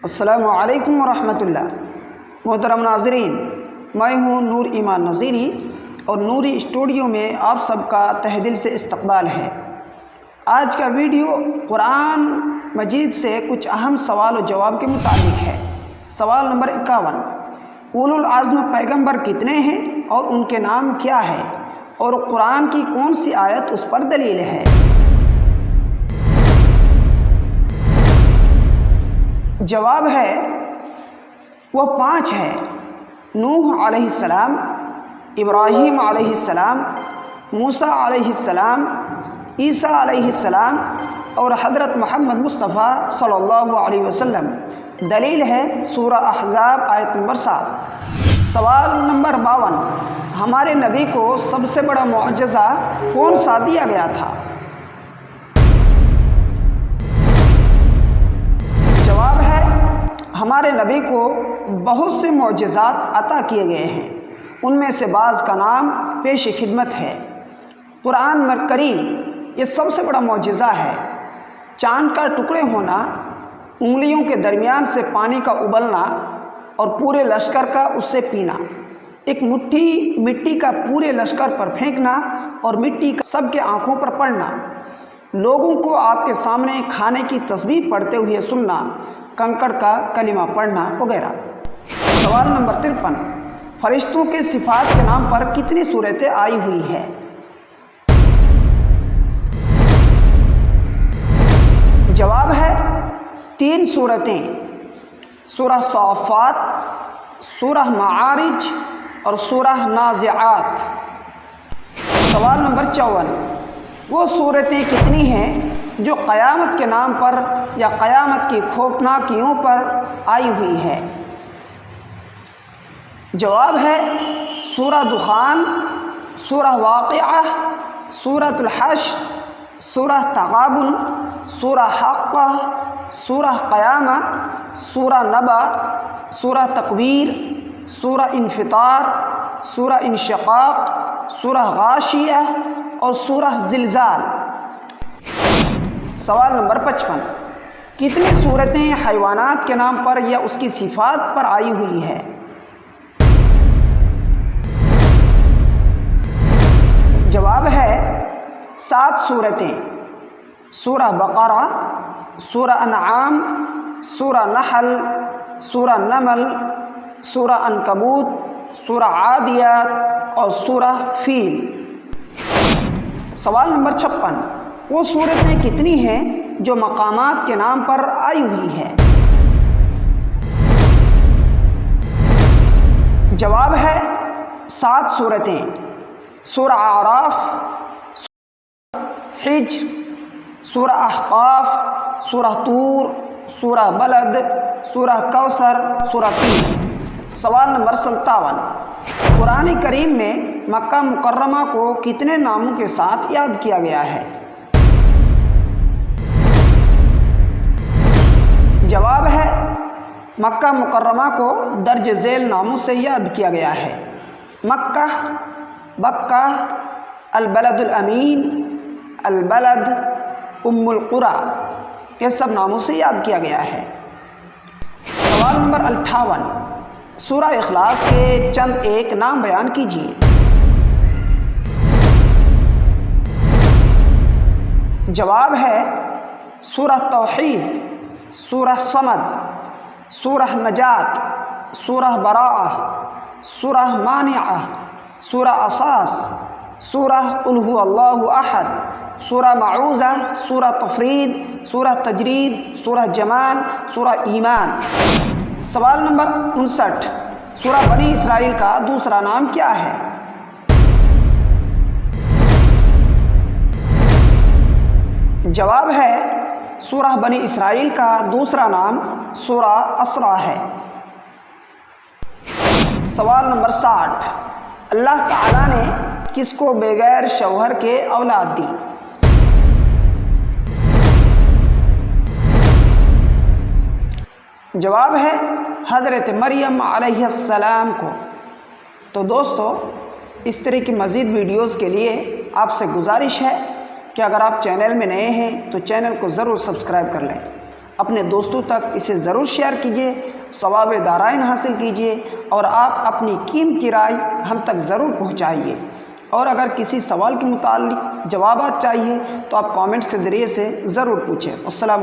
السلام علیکم ورحمۃ اللہ۔ محترم ناظرین، میں ہوں نور ایمان نذیری اور نوری اسٹوڈیو میں آپ سب کا تہہ دل سے استقبال ہے۔ آج کا ویڈیو قرآن مجید سے کچھ اہم سوال و جواب کے متعلق ہے۔ سوال نمبر 51، اولو العزم پیغمبر کتنے ہیں اور ان کے نام کیا ہے، اور قرآن کی کون سی آیت اس پر دلیل ہے؟ جواب ہے وہ 5 ہے۔ نوح علیہ السلام، ابراہیم علیہ السلام، موسیٰ علیہ السلام، عیسیٰ علیہ السلام اور حضرت محمد مصطفیٰ صلی اللہ علیہ وسلم۔ دلیل ہے سورہ احزاب آیت نمبر 7۔ سوال نمبر 52، ہمارے نبی کو سب سے بڑا معجزہ کون سا دیا گیا تھا؟ جواب ہے ہمارے نبی کو بہت سے معجزات عطا کیے گئے ہیں، ان میں سے بعض کا نام پیش خدمت ہے۔ قرآن کریم یہ سب سے بڑا معجزہ ہے۔ چاند کا ٹکڑے ہونا، انگلیوں کے درمیان سے پانی کا ابلنا اور پورے لشکر کا اس سے پینا، ایک مٹھی مٹی کا پورے لشکر پر پھینکنا اور مٹی کا سب کے آنکھوں پر پڑنا، لوگوں کو آپ کے سامنے کھانے کی تسبیح پڑھتے ہوئے سننا، کنکڑ کا کلمہ پڑھنا وغیرہ۔ سوال نمبر 53، فرشتوں کے صفات کے نام پر کتنی صورتیں آئی ہوئی ہے؟ جواب ہے 3 صورتیں، سورہ صافات، سورہ معارج اور سورہ نازعات۔ سوال نمبر 54، وہ صورتیں کتنی ہیں جو قیامت کے نام پر یا قیامت کی خوفناکیوں پر آئی ہوئی ہے؟ جواب ہے سورہ دخان، سورہ واقعہ، سورہ الحشر، سورہ تغابن، سورہ حاقہ، سورہ قیامہ، سورہ نبا، سورہ تکویر، سورہ انفطار، سورہ انشقاق، سورہ غاشیہ اور سورہ زلزال۔ سوال نمبر 55، کتنی صورتیں حیوانات کے نام پر یا اس کی صفات پر آئی ہوئی ہے؟ جواب ہے 7 صورتیں، سورہ بقرہ، سورہ انعام، سورہ نحل، سورہ نمل، سورہ عنکبوت، سورہ عادیات اور سورہ فیل۔ سوال نمبر 56، وہ صورتیں کتنی ہیں جو مقامات کے نام پر آئی ہوئی ہے؟ جواب ہے 7 صورتیں، سورہ اعراف، سورہ حجر، سورہ احقاف، سورہ طور، سورہ بلد، سورہ کوثر، سورہ تین۔ سوال نمبر 57، قرآن کریم میں مکہ مکرمہ کو کتنے ناموں کے ساتھ یاد کیا گیا ہے؟ جواب ہے مکہ مکرمہ کو درج ذیل ناموں سے یاد کیا گیا ہے۔ مکہ، بکہ، البلد الامین، البلد، ام القری، یہ سب ناموں سے یاد کیا گیا ہے۔ سوال نمبر 58، سورہ اخلاص کے چند ایک نام بیان کیجیے۔ جواب ہے سورہ توحید، سورہ صمد، سورہ نجات، سورہ براءہ، سورہ مانعہ، سورہ اساس، سورہ قل ھو اللہ احد، سورہ معوذہ، سورہ تفرید، سورہ تجرید، سورہ جمان، سورہ ایمان۔ سوال نمبر 59، سورہ بنی اسرائیل کا دوسرا نام کیا ہے؟ جواب ہے سورہ بنی اسرائیل کا دوسرا نام سورہ اسرا ہے۔ سوال نمبر 60، اللہ تعالیٰ نے کس کو بغیر شوہر کے اولاد دی؟ جواب ہے حضرت مریم علیہ السلام کو۔ تو دوستو، اس طرح کی مزید ویڈیوز کے لیے آپ سے گزارش ہے کہ اگر آپ چینل میں نئے ہیں تو چینل کو ضرور سبسکرائب کر لیں۔ اپنے دوستوں تک اسے ضرور شیئر کیجیے، ثواب دارائن حاصل کیجیے، اور آپ اپنی قیمتی رائے ہم تک ضرور پہنچائیے۔ اور اگر کسی سوال کے متعلق جوابات چاہیے تو آپ کامنٹس کے ذریعے سے ضرور پوچھیں۔ السلام